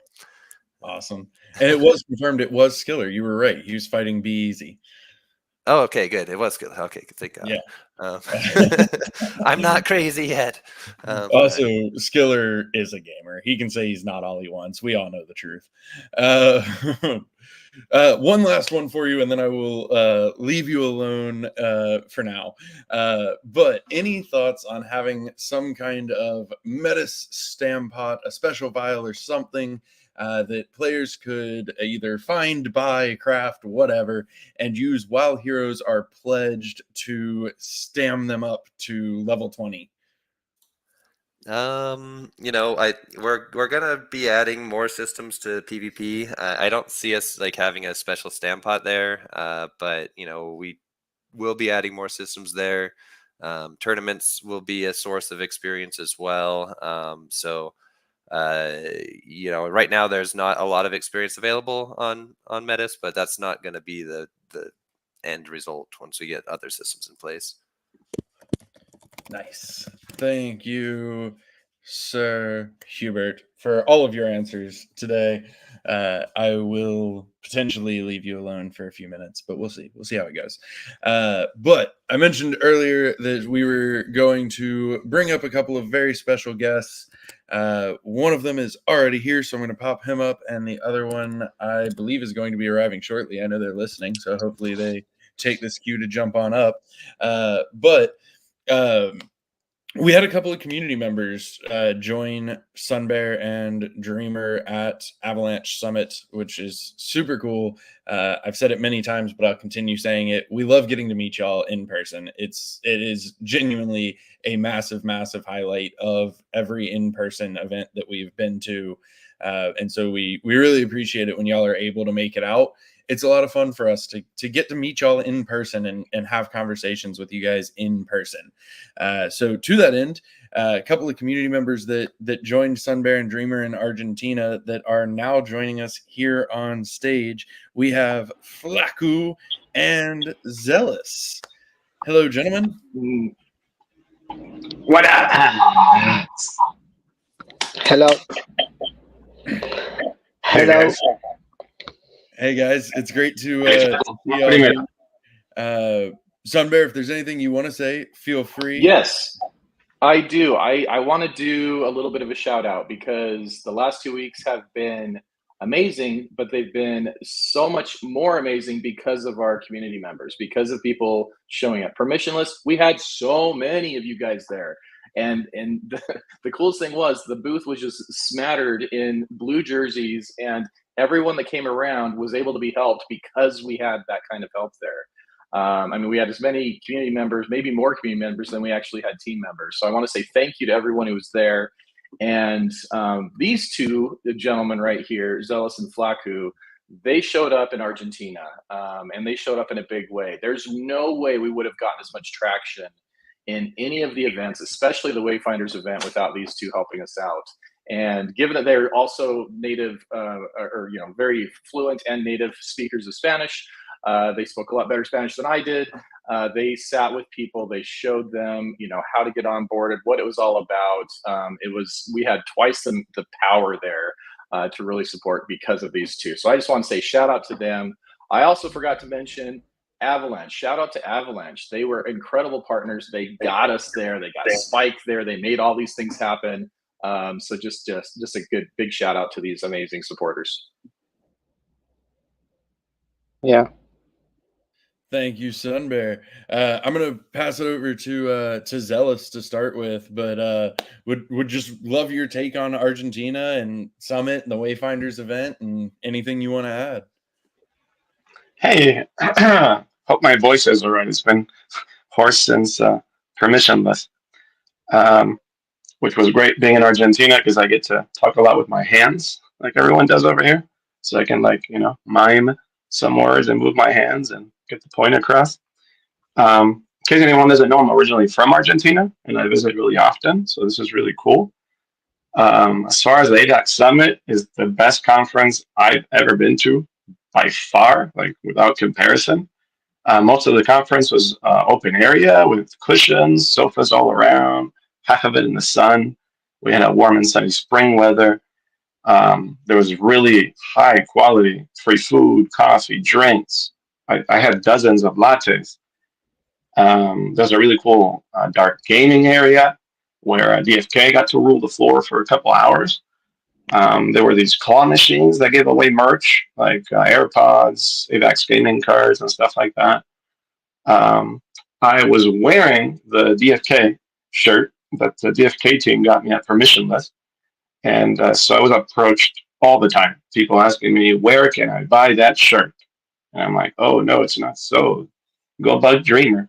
awesome. And it was confirmed it was Skiller. You were right. He was fighting Be Easy. Oh, okay, good. It was good. Okay, thank God. Yeah. I'm not crazy yet. Also, Skiller is a gamer. He can say he's not all he wants. We all know the truth. One last one for you, and then I will leave you alone for now. But any thoughts on having some kind of Metis Stampot, a special vial or something that players could either find, buy, craft, whatever, and use while heroes are pledged to stam them up to level 20? You know, we're gonna be adding more systems to PvP. I don't see us like having a special Stampot there, but you know, we will be adding more systems there. Tournaments will be a source of experience as well. So you know, right now there's not a lot of experience available on Metis, but that's not going to be the end result once we get other systems in place. Nice. Thank you, Sir Hubert, for all of your answers today. I will potentially leave you alone for a few minutes, but we'll see. We'll see how it goes. But I mentioned earlier that we were going to bring up a couple of very special guests. One of them is already here, so I'm going to pop him up, and the other one I believe is going to be arriving shortly. I know they're listening, so hopefully they take this cue to jump on up. We had a couple of community members join Sunbear and Dreamer at Avalanche Summit, which is super cool. I've said it many times, but I'll continue saying it. We love getting to meet y'all in person. It is genuinely a massive, massive highlight of every in-person event that we've been to. And so we really appreciate it when y'all are able to make it out. It's a lot of fun for us to get to meet y'all in person and have conversations with you guys in person. So to that end, a couple of community members that joined Sunbear and Dreamer in Argentina that are now joining us here on stage. We have Flaku and Zealous. Hello, gentlemen. What up? Hello. Hello. Hey guys, it's great to see y'all. Sunbear, if there's anything you want to say, feel free. Yes, I do. I want to do a little bit of a shout out because the last 2 weeks have been amazing, but they've been so much more amazing because of our community members, because of people showing up. Permissionless, we had so many of you guys there. And the coolest thing was the booth was just smattered in blue jerseys, and everyone that came around was able to be helped because we had that kind of help there. I mean, we had as many community members, maybe more community members than we actually had team members. So I want to say thank you to everyone who was there. And these two gentlemen right here, Zealous and Flaku, they showed up in Argentina, and they showed up in a big way. There's no way we would have gotten as much traction in any of the events, especially the Wayfinders event, without these two helping us out. And given that they're also native, or very fluent and native speakers of Spanish, they spoke a lot better Spanish than I did. They sat with people, they showed them, how to get onboarded, what it was all about. We had twice the power there to really support because of these two. So I just want to say shout out to them. I also forgot to mention Avalanche. Shout out to Avalanche. They were incredible partners. They got us there. They got Spike there. They made all these things happen. So just a good big shout out to these amazing supporters. Yeah. Thank you, Sunbear. I'm gonna pass it over to Zealous to start with, but would just love your take on Argentina and Summit and the Wayfinders event and anything you want to add. Hey, hope my voice is all right. It's been hoarse since permissionless, which was great being in Argentina because I get to talk a lot with my hands like everyone does over here. So I can mime some words and move my hands and get the point across. In case anyone doesn't know, I'm originally from Argentina and I visit really often. So this is really cool. As far as the ADAC Summit is the best conference I've ever been to by far, like without comparison. Most of the conference was open area with cushions, sofas all around, half of it in the sun. We had a warm and sunny spring weather. There was really high quality free food, coffee, drinks. I had dozens of lattes. There's a really cool dark gaming area where DFK got to rule the floor for a couple hours. There were these claw machines that gave away merch like AirPods, AVAX gaming cards, and stuff like that. I was wearing the DFK shirt that the DFK team got me at permissionless. And so I was approached all the time. People asking me, where can I buy that shirt? And I'm like, oh, no, it's not so. Go bug Dreamer.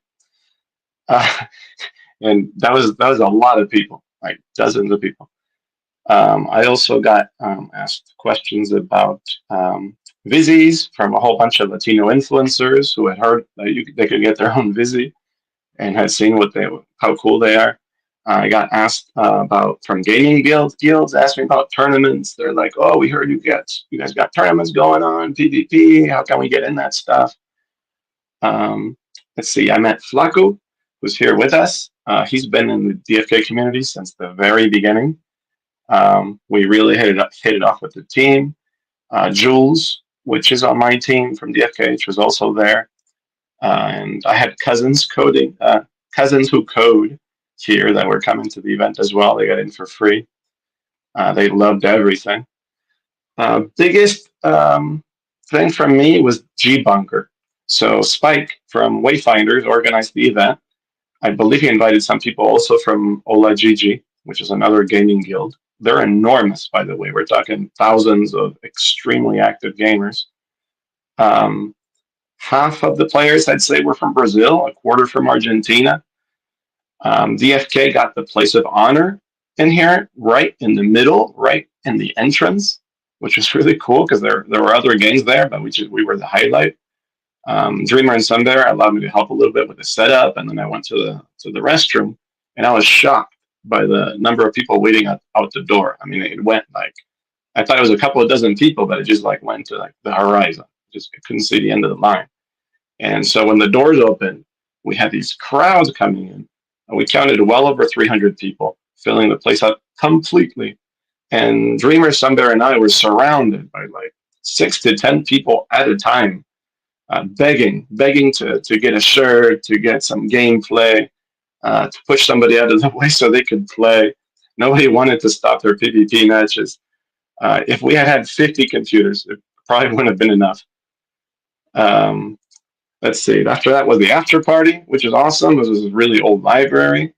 And that was a lot of people, like dozens of people. I also got asked questions about Vizzies from a whole bunch of Latino influencers who had heard that they could get their own Vizzy and had seen how cool they are. I got asked from gaming guilds, asked me about tournaments. They're like, "Oh, we heard you guys got tournaments going on, PvP. How can we get in that stuff?" Let's see. I met Flaku, who's here with us. He's been in the DFK community since the very beginning. We really hit it off with the team. Jules, which is on my team from DFK, was also there. And I had cousins who code here that were coming to the event as well. They got in for free. They loved everything. Biggest thing from me was G-Bunker. So Spike from Wayfinders organized the event. I believe he invited some people also from Ola GG, which is another gaming guild. They're enormous, by the way. We're talking thousands of extremely active gamers. Half of the players, I'd say, were from Brazil, a quarter from Argentina. DFK got the place of honor in here, right in the middle, right in the entrance, which was really cool because there were other games there, but we were the highlight. Dreamer and Sunbear allowed me to help a little bit with the setup, and then I went to the restroom, and I was shocked by the number of people waiting out the door. I mean, it went I thought it was a couple of dozen people, but it just went to the horizon. I couldn't see the end of the line. And so when the doors opened, we had these crowds coming in, and we counted well over 300 people, filling the place up completely. And Dreamer, Sunbear, and I were surrounded by 6 to 10 people at a time, begging to get a shirt, to get some gameplay, to push somebody out of the way so they could play. Nobody wanted to stop their PvP matches. If we had had 50 computers, it probably wouldn't have been enough. Let's see. After that was the after party, which is awesome. This was a really old library.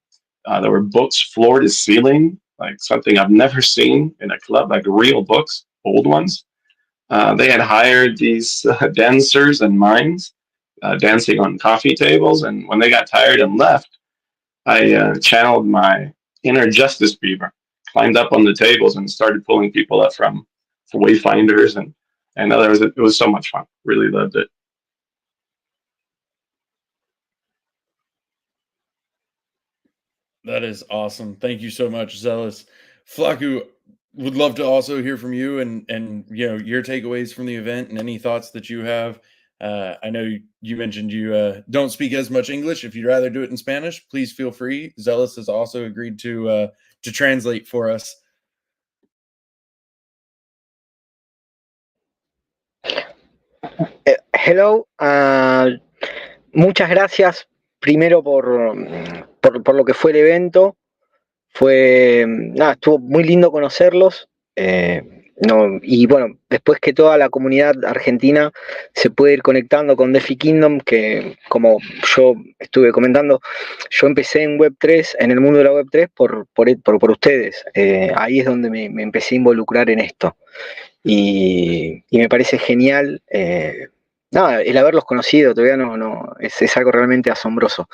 There were books floor to ceiling, like something I've never seen in a club, like real books, old ones. They had hired these dancers and mimes dancing on coffee tables. And when they got tired and left, I channeled my inner Justice Beaver, climbed up on the tables and started pulling people up from wayfinders and others. It was so much fun. Really loved it. That is awesome. Thank you so much, Zealous. Flaku, would love to also hear from you and your takeaways from the event and any thoughts that you have. I know you mentioned you don't speak as much English. If you'd rather do it in Spanish, please feel free. Zealous has also agreed to translate for us. Hello, muchas gracias primero por lo que fue el evento. Estuvo muy lindo conocerlos. Y bueno, después que toda la comunidad argentina se puede ir conectando con DeFi Kingdom, que como yo estuve comentando, yo empecé en Web3, en el mundo de la Web3 por ustedes. Ahí es donde me empecé a involucrar en esto. Y me parece genial. El haberlos conocido todavía es algo realmente asombroso.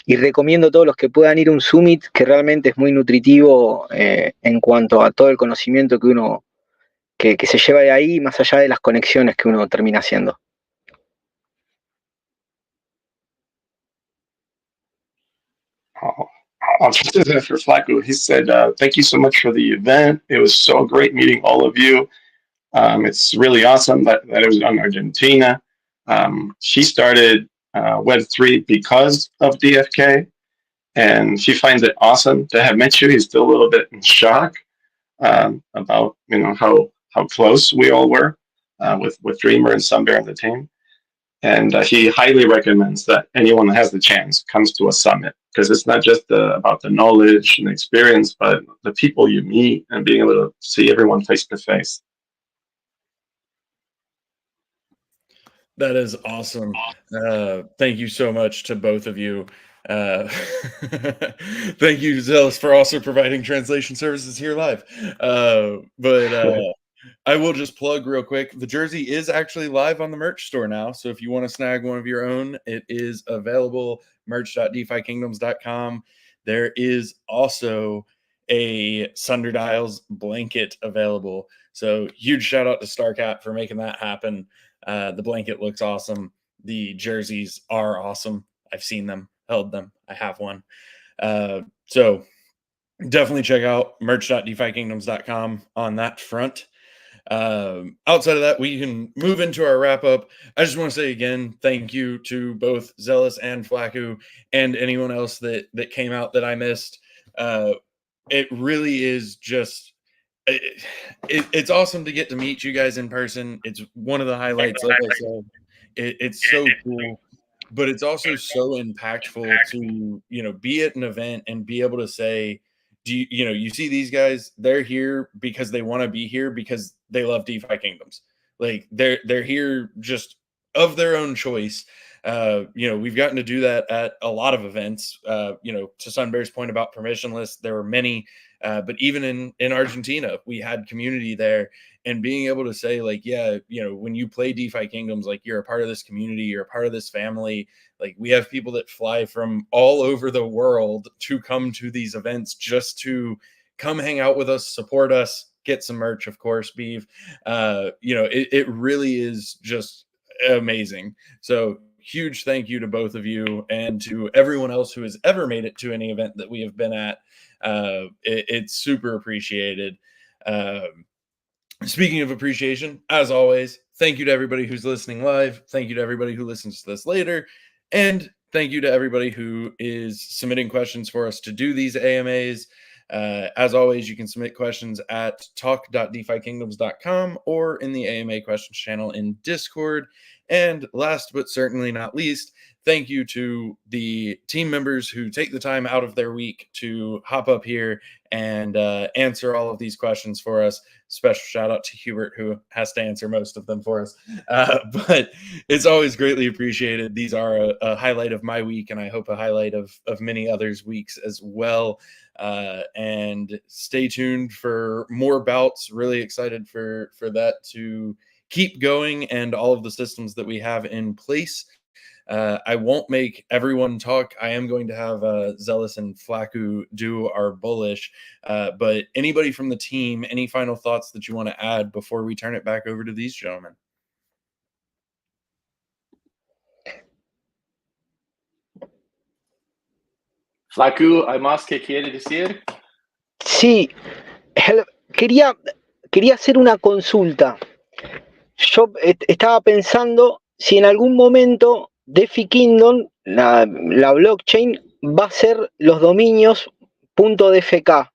Y recomiendo a todos los que puedan ir a un summit, que realmente es muy nutritivo en cuanto a todo el conocimiento que uno que se lleva de ahí, más allá de las conexiones que uno termina haciendo. I'll just do that for Flaco. He said, thank you so much for the event. It was so great meeting all of you. It's really awesome that it was in Argentina. She started Web3 because of DFK, and she finds it awesome to have met you. He's still a little bit in shock about how close we all were with Dreamer and Sunbear and the team. And he highly recommends that anyone that has the chance comes to a summit, because it's not just about the knowledge and experience, but the people you meet and being able to see everyone face to face. That is awesome. Thank you so much to both of you. Thank you, Zealous, for also providing translation services here live. I will just plug real quick. The jersey is actually live on the merch store now. So if you want to snag one of your own, it is available. merch.defykingdoms.com. There is also a Sunderdials blanket available. So huge shout out to Starcat for making that happen. The blanket looks awesome. The jerseys are awesome. I've seen them, held them. I have one. So definitely check out merch.defykingdoms.com on that front. Outside of that, we can move into our wrap up. I just want to say again, thank you to both Zealous and Flaku and anyone else that came out that I missed. It really is just it's awesome to get to meet you guys in person. It's one of the highlights, like I said. It's so cool, but it's also so impactful to be at an event and be able to say, you see these guys, they're here because they want to be here because they love DeFi Kingdoms. Like they're here just of their own choice. We've gotten to do that at a lot of events. To Sunbear's point about permissionless, there were many, but even in Argentina, we had community there, and being able to say when you play DeFi Kingdoms, like you're a part of this community, you're a part of this family. Like we have people that fly from all over the world to come to these events just to come hang out with us, support us, get some merch, of course, Beeve. It really is just amazing. So huge thank you to both of you and to everyone else who has ever made it to any event that we have been at. It's super appreciated. Speaking of appreciation, as always, thank you to everybody who's listening live. Thank you to everybody who listens to this later. And thank you to everybody who is submitting questions for us to do these AMAs. As always, you can submit questions at talk.defykingdoms.com or in the AMA questions channel in Discord. And last but certainly not least, thank you to the team members who take the time out of their week to hop up here and answer all of these questions for us. Special shout out to Hubert, who has to answer most of them for us. But it's always greatly appreciated. These are a highlight of my week, and I hope a highlight of many others' weeks as well. And stay tuned for more bouts. Really excited for that to keep going, and all of the systems that we have in place. I won't make everyone talk. I am going to have Zealous and Flaku do our bullish. But anybody from the team, any final thoughts that you want to add before we turn it back over to these gentlemen? Flaku, ¿hay más que quiere decir? Sí, quería hacer una consulta. Yo estaba pensando si en algún momento DeFi Kingdom, la blockchain, va a ser los dominios .dfk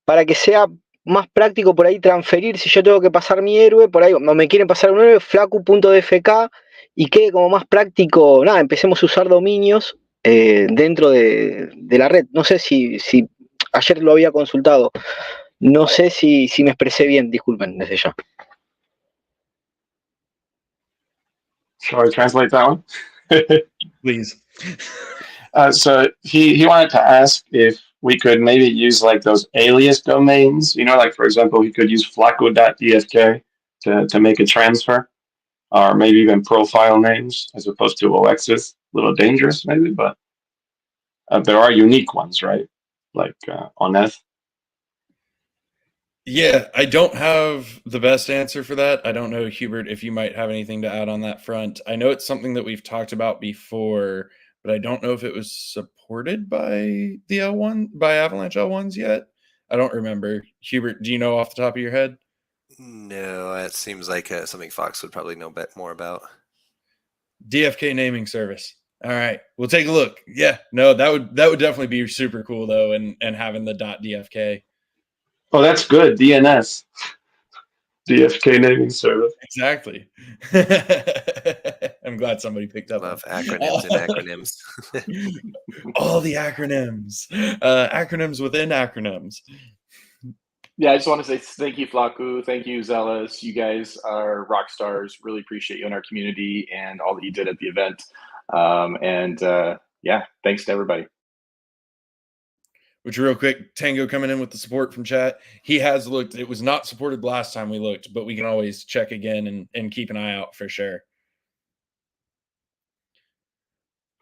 para que sea más práctico por ahí transferir. Si yo tengo que pasar mi héroe, por ahí no me quieren pasar un héroe, flaku.dfk, y quede como más práctico. Nada, empecemos a usar dominios dentro de la red. No sé si ayer lo había consultado. No sé si me expresé bien, disculpen desde ya. Shall I translate that one? Please. So he wanted to ask if we could maybe use like those alias domains, like for example, he could use flaco.dfk to make a transfer, or maybe even profile names as opposed to OXs. A little dangerous maybe, but there are unique ones, right? Like Oneth. Yeah, I don't have the best answer for that. I don't know, Hubert, if you might have anything to add on that front. I know it's something that we've talked about before, but I don't know if it was supported by the L1, by Avalanche L1s yet. I don't remember. Hubert, do you know off the top of your head? No, it seems like something Fox would probably know a bit more about. DFK naming service. All right, we'll take a look. Yeah, no, that would definitely be super cool though, and having the .dfk. Oh, that's good. DNS. DFK naming service. Exactly. I'm glad somebody picked up. Love acronyms and acronyms. All the acronyms. Acronyms within acronyms. Yeah, I just want to say thank you, Flaku. Thank you, Zealous. You guys are rock stars. Really appreciate you in our community and all that you did at the event. Yeah, thanks to everybody. Which, real quick, Tango coming in with the support from chat. He has looked. It was not supported last time we looked, but we can always check again and keep an eye out for sure.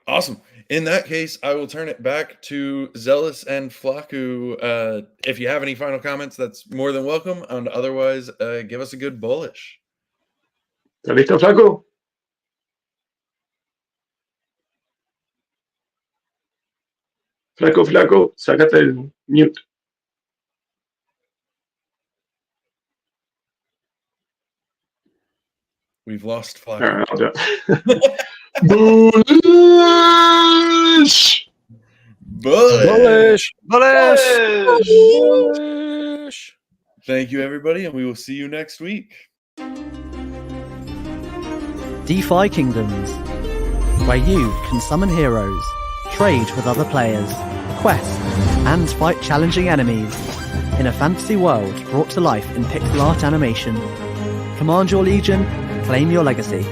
Awesome. In that case, I will turn it back to Zealous and Flaku. If you have any final comments, that's more than welcome. And otherwise, give us a good bullish. ¿Listo, Flaku? Flaco, sácate el mute. We've lost Flaco. All right, I'll do it. Bullish! Bullish! Bullish! Bullish! Thank you, everybody, and we will see you next week. DeFi Kingdoms, where you can summon heroes, trade with other players, quest, and fight challenging enemies in a fantasy world brought to life in pixel art animation. Command your legion, claim your legacy.